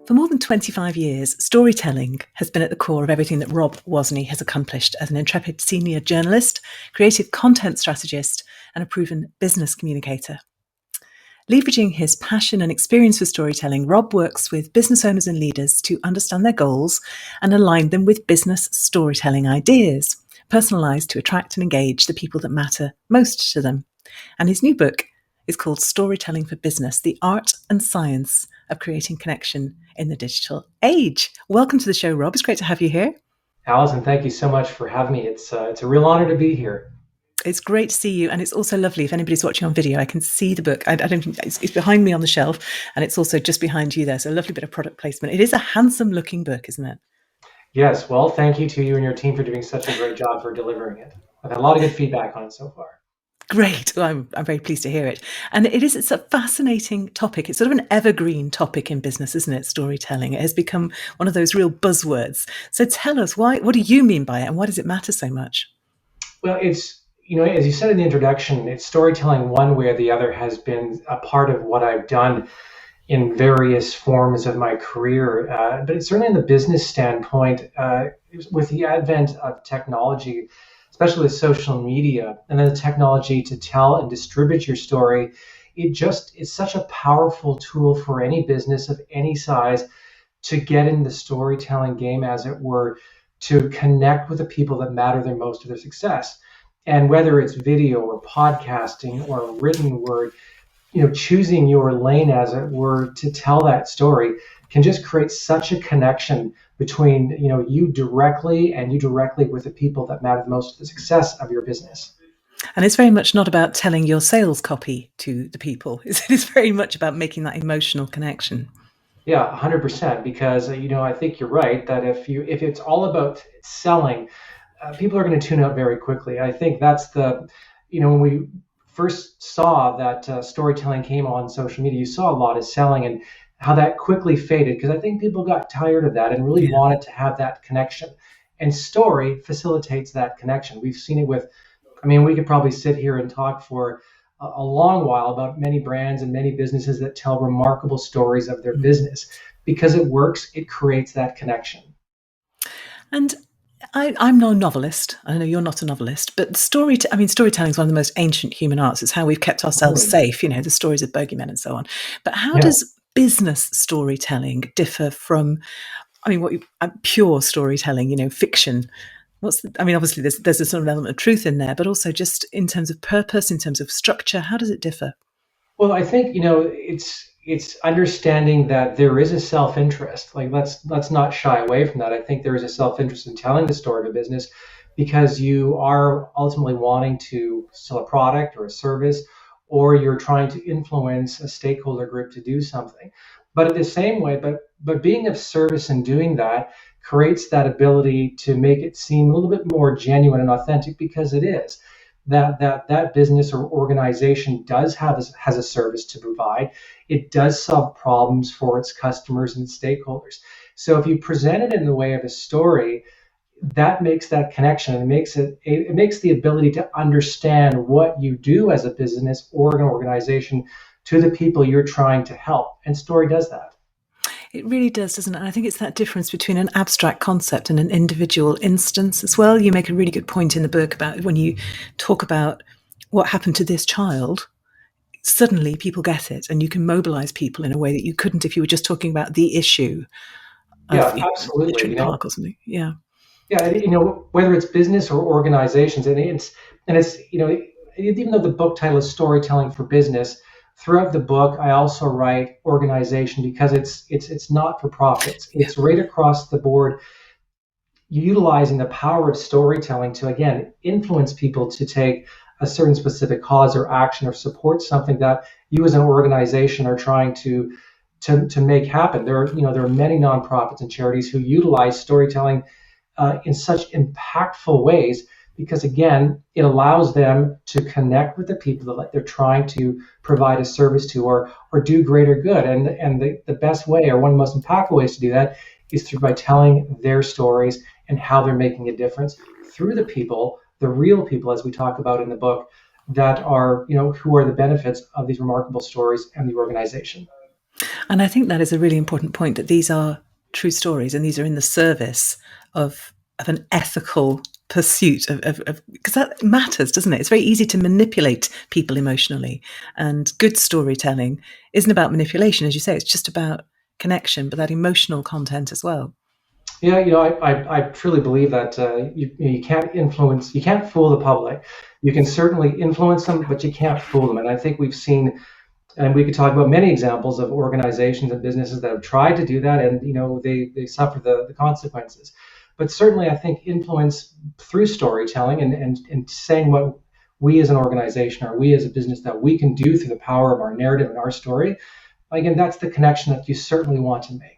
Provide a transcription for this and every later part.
For more than 25 years, storytelling has been at the core of everything that Rob Wozny has accomplished as an intrepid senior journalist, creative content strategist, and a proven business communicator. Leveraging his passion and experience for storytelling, Rob works with business owners and leaders to understand their goals and align them with business storytelling ideas, personalized to attract and engage the people that matter most to them. And his new book is called Storytelling for Business, The Art and Science of Creating Connection in the Digital Age. Welcome to the show, Rob. It's great to have you here. Alison, thank you so much for having me. It's a real honor to be here. It's great to see you, and it's also lovely. If anybody's watching on video, I can see the book. I don't think it's behind me on the shelf, and it's also just behind you there. So a lovely bit of product placement. It is a handsome-looking book, isn't it? Yes. Well, thank you to you and your team for doing such a great job for delivering it. I've had a lot of good feedback on it so far. Great. Well, I'm very pleased to hear it. And it's a fascinating topic. It's sort of an evergreen topic in business, isn't it? Storytelling. It has become one of those real buzzwords. So tell us, what do you mean by it, and why does it matter so much? Well, as you said in the introduction, it's storytelling one way or the other has been a part of what I've done in various forms of my career. But it's certainly in the business standpoint, with the advent of technology, especially with social media, and then the technology to tell and distribute your story, it's such a powerful tool for any business of any size to get in the storytelling game, as it were, to connect with the people that matter the most to their success. And whether it's video or podcasting or written word, choosing your lane, as it were, to tell that story can just create such a connection between you directly with the people that matter the most to the success of your business. And it's very much not about telling your sales copy to the people. It's very much about making that emotional connection. Yeah, 100%. Because I think you're right that if it's all about selling, people are going to tune out very quickly. I think that's when we first saw that storytelling came on social media, you saw a lot of selling and how that quickly faded, because I think people got tired of that and really wanted to have that connection. And story facilitates that connection. We've seen it we could probably sit here and talk for a long while about many brands and many businesses that tell remarkable stories of their business. Because it works, it creates that connection. And I'm no novelist. I know you're not a novelist, but storytelling is one of the most ancient human arts. It's how we've kept ourselves safe, the stories of bogeymen and so on. But how does business storytelling differ from, pure storytelling, fiction? Obviously there's a sort of element of truth in there, but also just in terms of purpose, in terms of structure, how does it differ? Well, I think, it's understanding that there is a self-interest. Like, let's not shy away from that. I think there is a self-interest in telling the story of a business because you are ultimately wanting to sell a product or a service, or you're trying to influence a stakeholder group to do something. But in the same way, but being of service and doing that creates that ability to make it seem a little bit more genuine and authentic, because it is. That business or organization has a service to provide. It does solve problems for its customers and stakeholders. So if you present it in the way of a story, that makes that connection, and it makes the ability to understand what you do as a business or an organization to the people you're trying to help. And story does that. It really does, doesn't it? And I think it's that difference between an abstract concept and an individual instance as well. You make a really good point in the book about when you talk about what happened to this child, suddenly people get it, and you can mobilize people in a way that you couldn't if you were just talking about the issue of absolutely. Park or something. Yeah, whether it's business or organizations, and it's even though the book title is Storytelling for Business, throughout the book, I also write organization, because it's not for profits. It's right across the board, utilizing the power of storytelling to, again, influence people to take a certain specific cause or action or support something that you as an organization are trying to make happen. There are many nonprofits and charities who utilize storytelling in such impactful ways, because, again, it allows them to connect with the people that they're trying to provide a service to or do greater good. And the best way, or one of the most impactful ways to do that, is by telling their stories and how they're making a difference through the people, the real people, as we talk about in the book, that are, who are the benefits of these remarkable stories and the organization. And I think that is a really important point, that these are true stories and these are in the service of an ethical pursuit of because that matters, doesn't it? It's very easy to manipulate people emotionally, and good storytelling isn't about manipulation, as you say. It's just about connection, but that emotional content as well. Yeah, I truly believe that you can't influence, you can't fool the public. You can certainly influence them, but you can't fool them. And I think we've seen, and we could talk about many examples of organizations and businesses that have tried to do that, and they suffer the consequences. But certainly, I think influence through storytelling and saying what we as an organization or we as a business that we can do through the power of our narrative and our story. Again, that's the connection that you certainly want to make.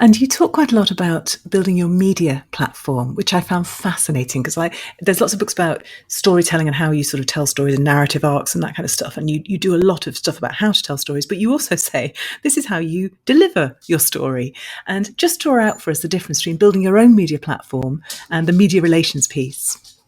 And you talk quite a lot about building your media platform, which I found fascinating because there's lots of books about storytelling and how you sort of tell stories and narrative arcs and that kind of stuff. And you do a lot of stuff about how to tell stories, but you also say this is how you deliver your story. And just draw out for us the difference between building your own media platform and the media relations piece.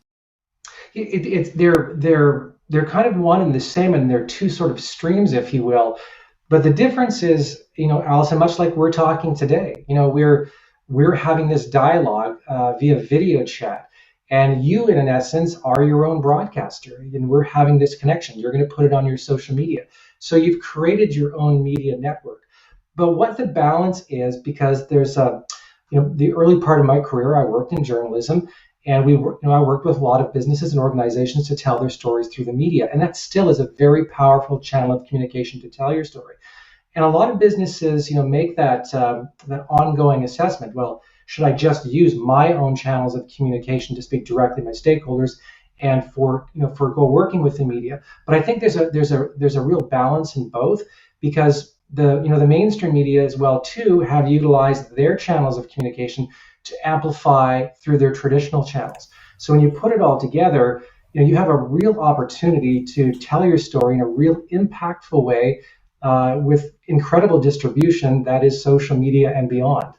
They're kind of one and the same, and they're two sort of streams, if you will. But the difference is, Allison, much like we're talking today, we're having this dialogue via video chat, and you, in essence, are your own broadcaster, and we're having this connection. You're going to put it on your social media, so you've created your own media network. But what the balance is, because there's the early part of my career, I worked in journalism, and I worked with a lot of businesses and organizations to tell their stories through the media, and that still is a very powerful channel of communication to tell your story. And a lot of businesses, make that ongoing assessment. Well, should I just use my own channels of communication to speak directly to my stakeholders, and forgo working with the media? But I think there's a real balance in both, because the mainstream media as well too have utilized their channels of communication to amplify through their traditional channels. So when you put it all together, you have a real opportunity to tell your story in a real impactful way, with incredible distribution that is social media and beyond.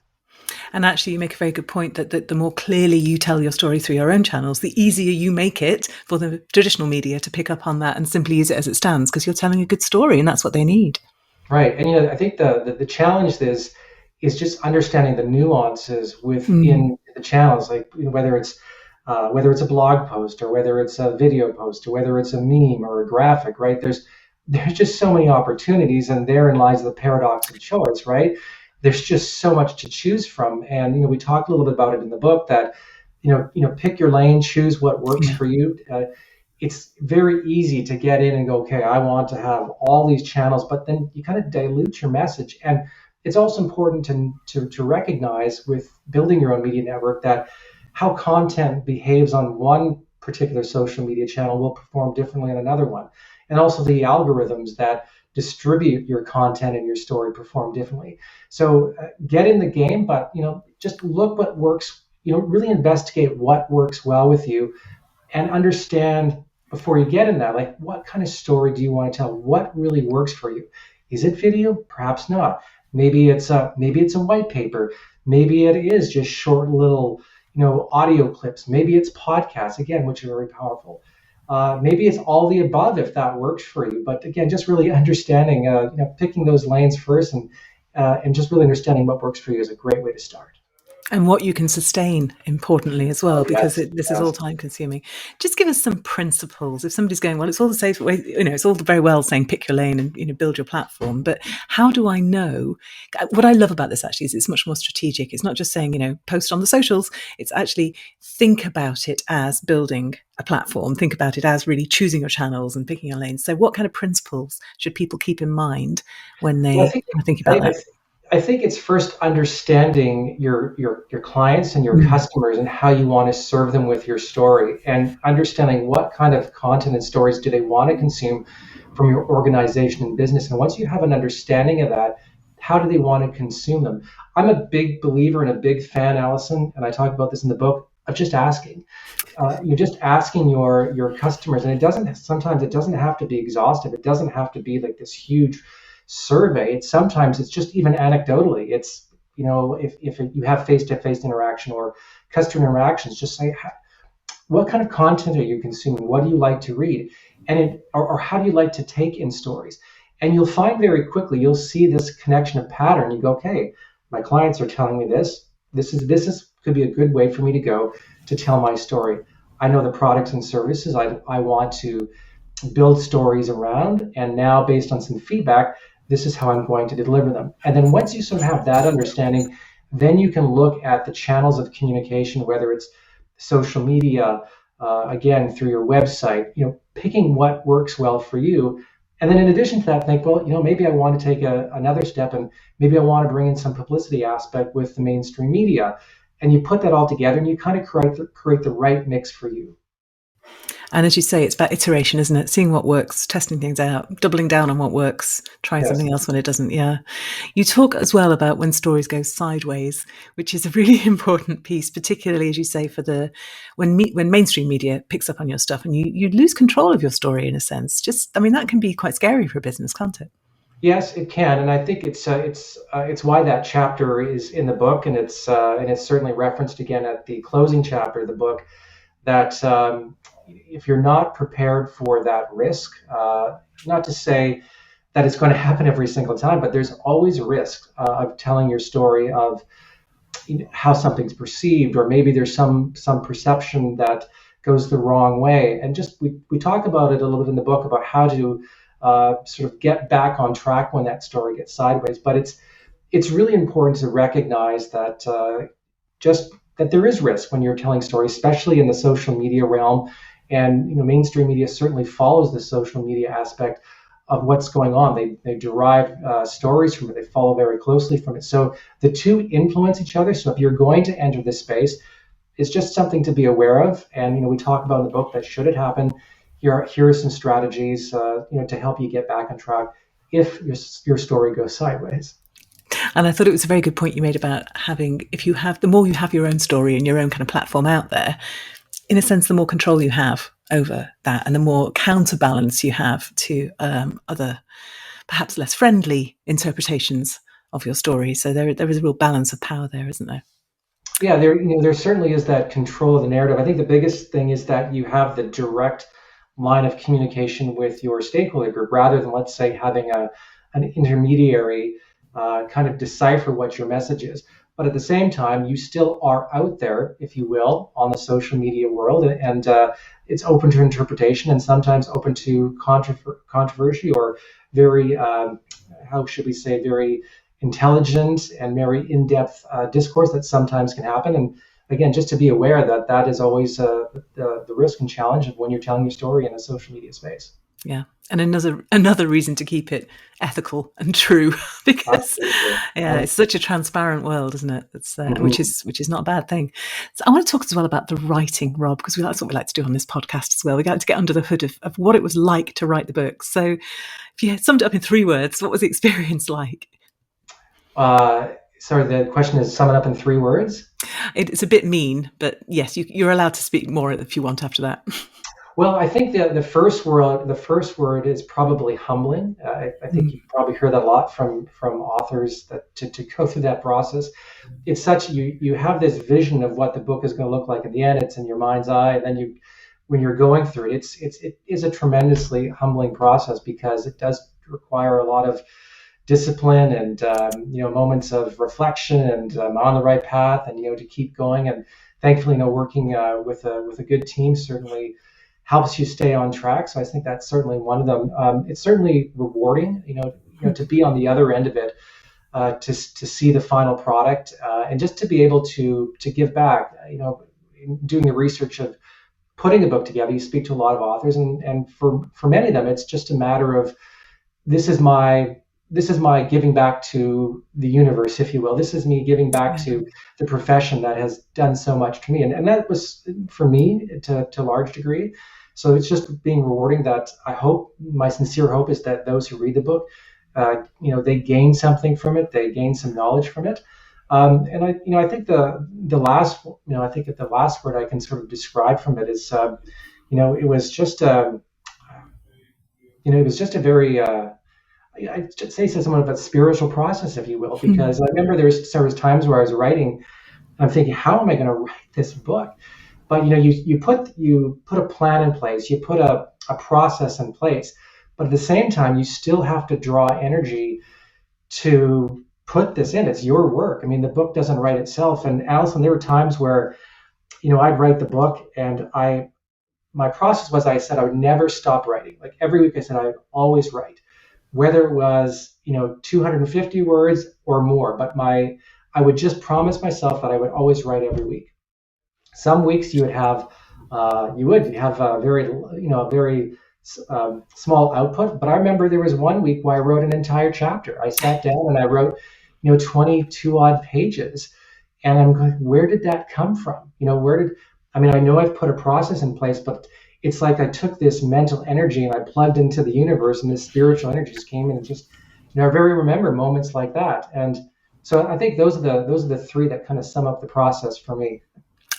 And actually, you make a very good point that the more clearly you tell your story through your own channels, the easier you make it for the traditional media to pick up on that and simply use it as it stands, because you're telling a good story and that's what they need. Right, and I think the challenge is just understanding the nuances Mm. within the channels, like whether it's a blog post or whether it's a video post or whether it's a meme or a graphic, right? There's just so many opportunities, and therein lies the paradox of choice, right? There's just so much to choose from, and we talk a little bit about it in the book that pick your lane, choose what works Yeah. for you. It's very easy to get in and go, okay, I want to have all these channels, but then you kind of dilute your message. And it's also important to recognize with building your own media network that how content behaves on one particular social media channel will perform differently on another one. And also the algorithms that distribute your content and your story perform differently. So get in the game, but just look what works, really investigate what works well with you, and understand before you get in that, like, what kind of story do you want to tell? What really works for you? Is it video? Perhaps not. Maybe it's a white paper. Maybe it is just short little audio clips. Maybe it's podcasts, again, which are very powerful. Maybe it's all the above if that works for you. But again, just really understanding, picking those lanes first, and just really understanding what works for you is a great way to start. And what you can sustain, importantly, as well, Oh because yes, this is all yes. time consuming. Just give us some principles. If somebody's going, well, it's all the same way, it's all very well saying pick your lane and build your platform, but how do I know? What I love about this actually is it's much more strategic. It's not just saying, post on the socials. It's actually think about it as building a platform. Think about it as really choosing your channels and picking your lanes. So, what kind of principles should people keep in mind when Well, they are thinking I, about I, that? I think it's first understanding your clients and your Mm. customers and how you want to serve them with your story, and understanding what kind of content and stories do they want to consume from your organization and business. And once you have an understanding of that, how do they want to consume them? I'm a big believer and a big fan, Allison, and I talk about this in the book, of just asking. You're just asking your customers, and it doesn't have to be exhaustive. It doesn't have to be like this huge survey. Sometimes it's just even anecdotally. It's if you have face-to-face interaction or customer interactions, just say, what kind of content are you consuming? What do you like to read? And or how do you like to take in stories? And you'll find very quickly, you'll see this connection of pattern. You go, okay, my clients are telling me this. This is could be a good way for me to go to tell my story. I know the products and services I want to build stories around. And now, based on some feedback, this is how I'm going to deliver them. And then once you sort of have that understanding, then you can look at the channels of communication, whether it's social media, again, through your website, picking what works well for you. And then in addition to that, think, well, maybe I want to take another step, and maybe I want to bring in some publicity aspect with the mainstream media. And you put that all together and you kind of create the right mix for you. And as you say, it's about iteration, isn't it? Seeing what works, testing things out, doubling down on what works, trying Yes. something else when it doesn't. Yeah. You talk as well about when stories go sideways, which is a really important piece, particularly as you say when mainstream media picks up on your stuff and you lose control of your story in a sense. That can be quite scary for a business, can't it? Yes, it can, and I think it's why that chapter is in the book, and it's certainly referenced again at the closing chapter of the book. That if you're not prepared for that risk, not to say that it's going to happen every single time, but there's always a risk of telling your story of how something's perceived, or maybe there's some perception that goes the wrong way. And just we talk about it a little bit in the book about how to sort of get back on track when that story gets sideways. But it's really important to recognize that just that there is risk when you're telling stories, especially in the social media realm. And mainstream media certainly follows the social media aspect of what's going on. They derive stories from it. They follow very closely from it. So the two influence each other. So if you're going to enter this space, it's just something to be aware of. And we talk about in the book that should it happen, here are some strategies to help you get back on track if your story goes sideways. And I thought it was a very good point you made about the more you have your own story and your own kind of platform out there, in a sense, the more control you have over that and the more counterbalance you have to other, perhaps less friendly interpretations of your story. So there is a real balance of power there, isn't there? Yeah, there certainly is that control of the narrative. I think the biggest thing is that you have the direct line of communication with your stakeholder group, rather than, let's say, having an intermediary kind of decipher what your message is. But at the same time, you still are out there, if you will, on the social media world, and it's open to interpretation and sometimes open to controversy, or very, how should we say, very intelligent and very in-depth discourse that sometimes can happen. And again, just to be aware that that is always the risk and challenge of when you're telling your story in a social media space. Yeah. And another reason to keep it ethical and true, because it's such a transparent world, isn't it? It's which is not a bad thing. So I want to talk as well about the writing, Rob, because that's what we like to do on this podcast as well. We like to get under the hood of what it was like to write the book. So if you summed it up in 3 words, what was the experience like? Sorry, the question is, sum it up in 3 words? It's a bit mean, but yes, you're allowed to speak more if you want after that. Well, I think the first word is probably humbling. I think you probably hear that a lot from authors, that to go through that process. It's such, you have this vision of what the book is going to look like at the end. It's in your mind's eye, and then when you're going through it, it is a tremendously humbling process, because it does require a lot of discipline and moments of reflection, and on the right path, and to keep going. And thankfully, working with a good team certainly helps you stay on track. So I think that's certainly one of them. It's certainly rewarding, to be on the other end of it, to see the final product, and just to be able to give back. Doing the research of putting a book together, you speak to a lot of authors, and for many of them, it's just a matter of, this is my giving back to the universe, if you will. This is me giving back to the profession that has done so much to me. And that was for me to a large degree. So it's just being rewarding. That my sincere hope is that those who read the book, they gain something from it. They gain some knowledge from it. And I think the last word I can sort of describe from it is, it was just a very, I'd say somewhat of a spiritual process, if you will, because I remember there was times where I was writing, I'm thinking, how am I going to write this book? But you put a plan in place, you put a process in place, But at the same time, you still have to draw energy to put this in. It's your work. I mean, the book doesn't write itself. And Allison, there were times where, I'd write the book, and my process was, I said I would never stop writing. Like every week I said I would always write, whether it was, 250 words or more. But I would just promise myself that I would always write every week. Some weeks you would have, you'd have a very small output. But I remember there was one week where I wrote an entire chapter. I sat down and I wrote, 22 odd pages. And I'm going, where did that come from? I mean, I know I've put a process in place, but it's like I took this mental energy and I plugged into the universe, and this spiritual energy just came in and just, I very remember moments like that. And so I think those are the three that kind of sum up the process for me.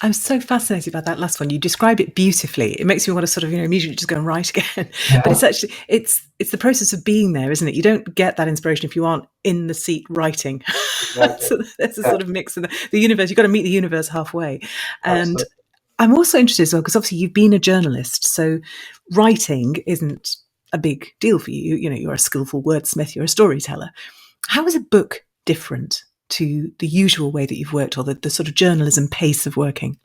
I'm so fascinated by that last one. You describe it beautifully. It makes me want to sort of, immediately just go and write again. Yeah. But it's actually, it's the process of being there, isn't it? You don't get that inspiration if you aren't in the seat writing. Exactly. So there's a sort of mix of the universe. You've got to meet the universe halfway. And Absolutely. I'm also interested as well, because obviously you've been a journalist. So writing isn't a big deal for you. You're a skillful wordsmith, you're a storyteller. How is a book different to the usual way that you've worked, or the sort of journalism pace of working?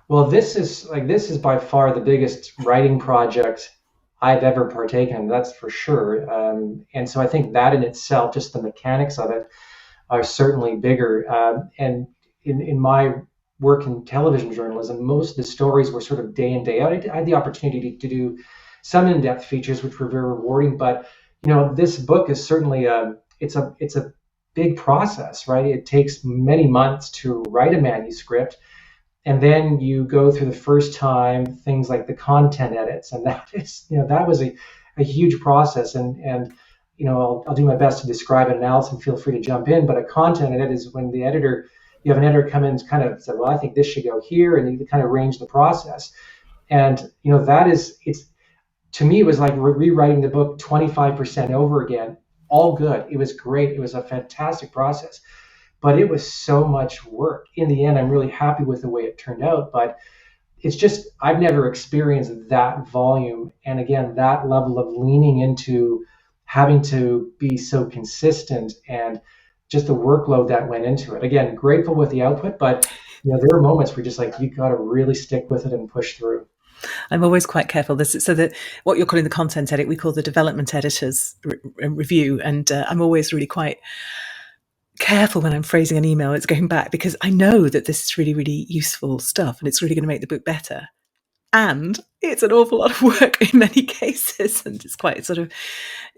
Well, this is by far the biggest writing project I've ever partaken in. That's for sure. And so I think that in itself, just the mechanics of it, are certainly bigger. And in my work in television journalism, most of the stories were sort of day in, day out. I had the opportunity to do some in-depth features, which were very rewarding. But this book is certainly it's a big process, right? It takes many months to write a manuscript, and then you go through the first time things like the content edits, and that is, that was a huge process. And I'll do my best to describe it, and Allison, feel free to jump in. But a content edit is when you have an editor come in and kind of say, well, I think this should go here, and you kind of arrange the process. And it's, to me, it was like rewriting the book 25% over again. All good. It was great. It was a fantastic process, but it was so much work. In the end, I'm really happy with the way it turned out, but it's just, I've never experienced that volume. And again, that level of leaning into having to be so consistent, and just the workload that went into it. Again, grateful with the output, but there are moments where you're just like, you got to really stick with it and push through. I'm always quite careful. So that what you're calling the content edit, we call the development editor's review. And I'm always really quite careful when I'm phrasing an email, it's going back, because I know that this is really, really useful stuff and it's really going to make the book better. And it's an awful lot of work in many cases, and it's quite sort of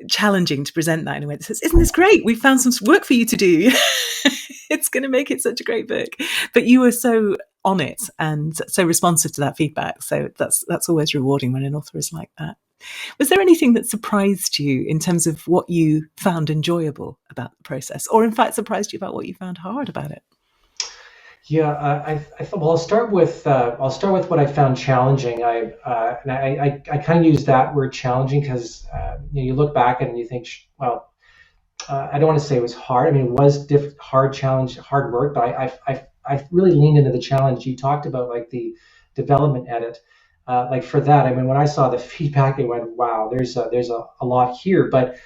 challenging to present that in a way that says, isn't this great? We've found some work for you to do. It's going to make it such a great book. But you were so on it and so responsive to that feedback. So that's always rewarding when an author is like that. Was there anything that surprised you in terms of what you found enjoyable about the process, or in fact surprised you about what you found hard about it? Yeah, I thought. Well, I'll start with what I found challenging. I kind of use that word challenging because you look back and you think, well, I don't want to say it was hard. I mean, it was hard challenge, hard work, but I really leaned into the challenge you talked about, like the development edit. Like for that, I mean, when I saw the feedback, I went, wow, there's a lot here. But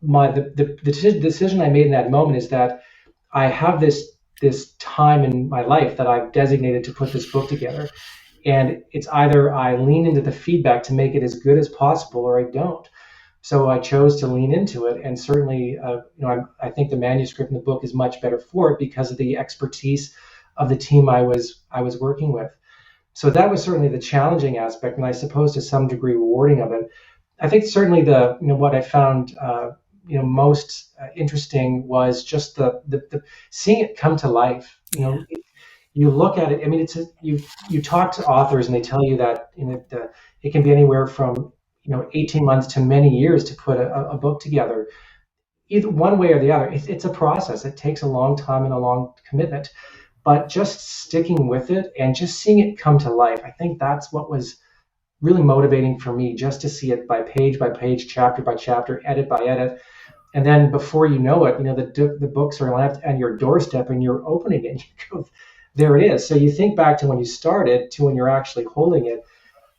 the decision I made in that moment is that I have this time in my life that I've designated to put this book together, and it's either I lean into the feedback to make it as good as possible, or I don't. So I chose to lean into it, and certainly, I think the manuscript in the book is much better for it because of the expertise of the team I was working with. So that was certainly the challenging aspect, and I suppose to some degree rewarding of it. I think certainly what I found most interesting was just the seeing it come to life. You look at it. I mean, you talk to authors and they tell you that it can be anywhere from 18 months to many years to put a book together. Either one way or the other, it's a process. It takes a long time and a long commitment. But just sticking with it and just seeing it come to life, I think that's what was really motivating for me, just to see it by page, chapter by chapter, edit by edit. And then before you know it, the books are left on your doorstep and you're opening it and you go, there it is. So you think back to when you started to when you're actually holding it.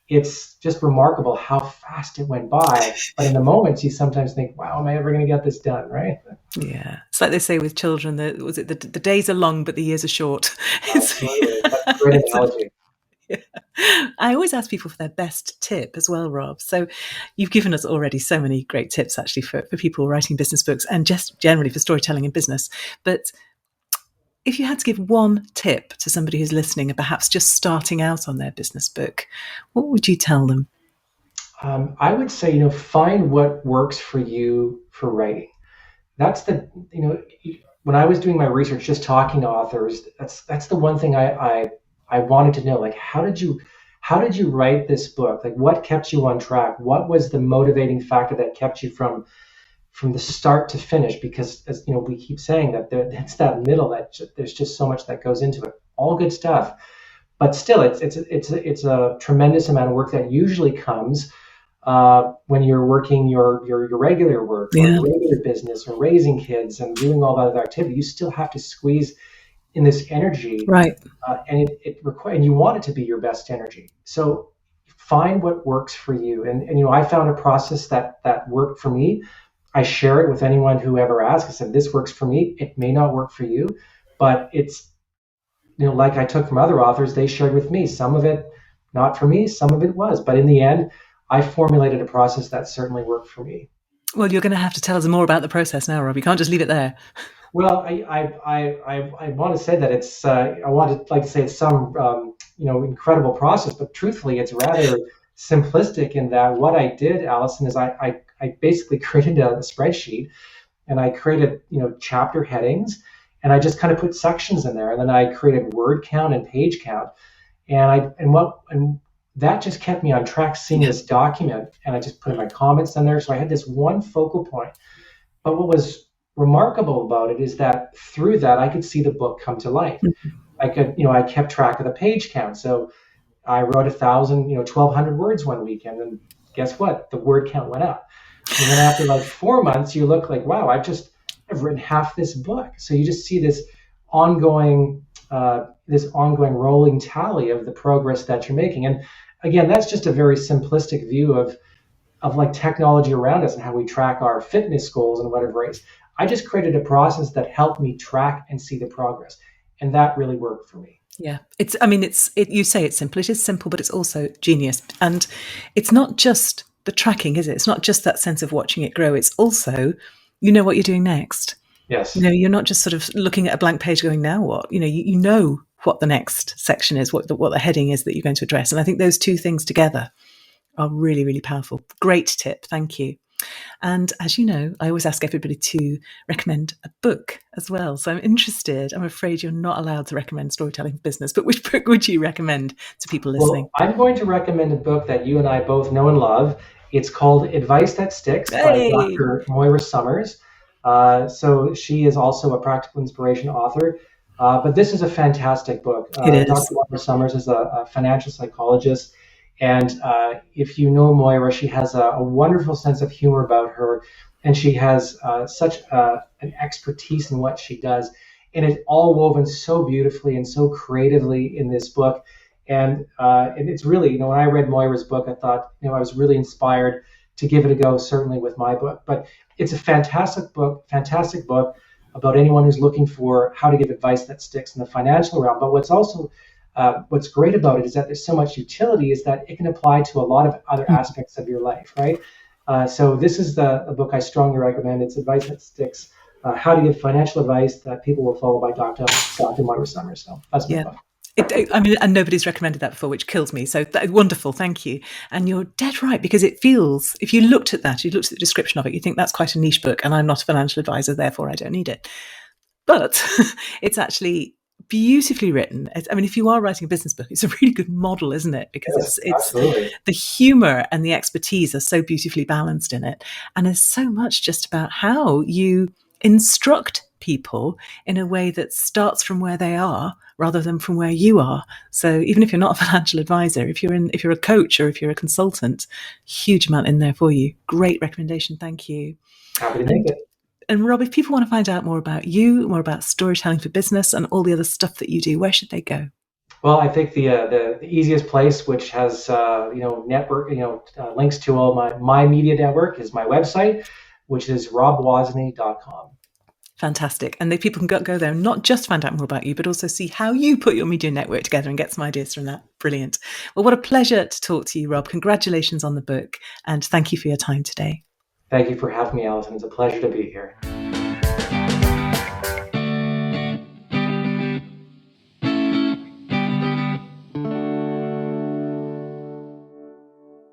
it's just remarkable how fast it went by. But in the moments, you sometimes think, wow, am I ever going to get this done? Right? Yeah, it's like they say with children that was it the days are long but the years are short. It's, Absolutely. That's a great it's a, analogy. yeah. I always ask people for their best tip as well, Rob. So you've given us already so many great tips actually for people writing business books and just generally for storytelling in business. But if you had to give one tip to somebody who's listening and perhaps just starting out on their business book, what would you tell them? I would say, find what works for you for writing. That's the, when I was doing my research, just talking to authors, that's the one thing I wanted to know. Like, how did you write this book? Like, what kept you on track? What was the motivating factor that kept you from the start to finish? Because, as you know, we keep saying that it's that middle there's just so much that goes into it. All good stuff, but still, it's a tremendous amount of work that usually comes when you're working your regular work or Yeah, your regular business or raising kids and doing all that other activity. You still have to squeeze in this energy, right. and and you want it to be your best energy. So find what works for you. And I found a process that worked for me. I share it with anyone who ever asks. I said, this works for me. It may not work for you, but it's, like I took from other authors, they shared with me. Some of it, not for me, some of it was. But in the end, I formulated a process that certainly worked for me. Well, you're going to have to tell us more about the process now, Rob. You can't just leave it there. Well, I want to say that I want to like to say it's some incredible process, but truthfully, it's rather simplistic in that what I did, Allison, is I basically created a spreadsheet and I created chapter headings and I just kind of put sections in there and then I created word count and page count and that just kept me on track seeing Yeah. this document and I just put in my comments in there. So I had this one focal point. But what was remarkable about it is that through that I could see the book come to life. I kept track of the page count. So I wrote 1,000, 1,200 words one weekend, and guess what? The word count went up. And then after like 4 months, you look like, wow, I've written half this book. So you just see ongoing, this ongoing rolling tally of the progress that you're making. And again, that's just a very simplistic view of like technology around us and how we track our fitness goals and whatever it is. I just created a process that helped me track and see the progress. And that really worked for me. Yeah, I mean, you say it's simple. It is simple, but it's also genius. And it's not just the tracking, is it? It's not just that sense of watching it grow. It's also, you know what you're doing next. Yes. You're not just sort of looking at a blank page going, now what? You know what the next section is, what the heading is that you're going to address. And I think those two things together are really, really powerful. Great tip. Thank you. And as you know, I always ask everybody to recommend a book as well. So I'm interested. I'm afraid you're not allowed to recommend storytelling business, but which book would you recommend to people listening? Well, I'm going to recommend a book that you and I both know and love. It's called Advice That Sticks by Hey, Dr. Moira Summers. So she is also a practical inspiration author. But this is a fantastic book. it Dr. is. Moira Summers is a financial psychologist. And if you know Moira, she has a wonderful sense of humor about her. And she has such an expertise in what she does. And it's all woven so beautifully and so creatively in this book. And it's really, when I read Moira's book, I thought, I was really inspired to give it a go, certainly with my book. But it's a fantastic book about anyone who's looking for how to give advice that sticks in the financial realm. But what's great about it is that there's so much utility, is that it can apply to a lot of other aspects of your life, right? So this is a book I strongly recommend. It's Advice That Sticks, How to Give Financial Advice That People Will Follow by Dr. Moira Summers. So that's my Yeah. book. I mean, and nobody's recommended that before, which kills me. So wonderful, thank you. And you're dead right, because it feels, if you looked at the description of it, you think that's quite a niche book, and I'm not a financial advisor, therefore I don't need it. But it's actually beautifully written. I mean, if you are writing a business book, it's a really good model, isn't it? Because Yes, it's absolutely. the humor and the expertise are so beautifully balanced in it, and there's so much just about how you instruct people in a way that starts from where they are rather than from where you are. So even if you're not a financial advisor, if you're a coach or if you're a consultant, huge amount in there for you. Great recommendation, thank you. Happy to make And it. and Rob, if people want to find out more about you, more about storytelling for business and all the other stuff that you do, where should they go? Well, I think the easiest place, which has network links to all my media network, is my website, which is robwozny.com. Fantastic. And people can go there and not just find out more about you, but also see how you put your media network together and get some ideas from that. Brilliant. Well, what a pleasure to talk to you, Rob. Congratulations on the book. And thank you for your time today. Thank you for having me, Alison. It's a pleasure to be here.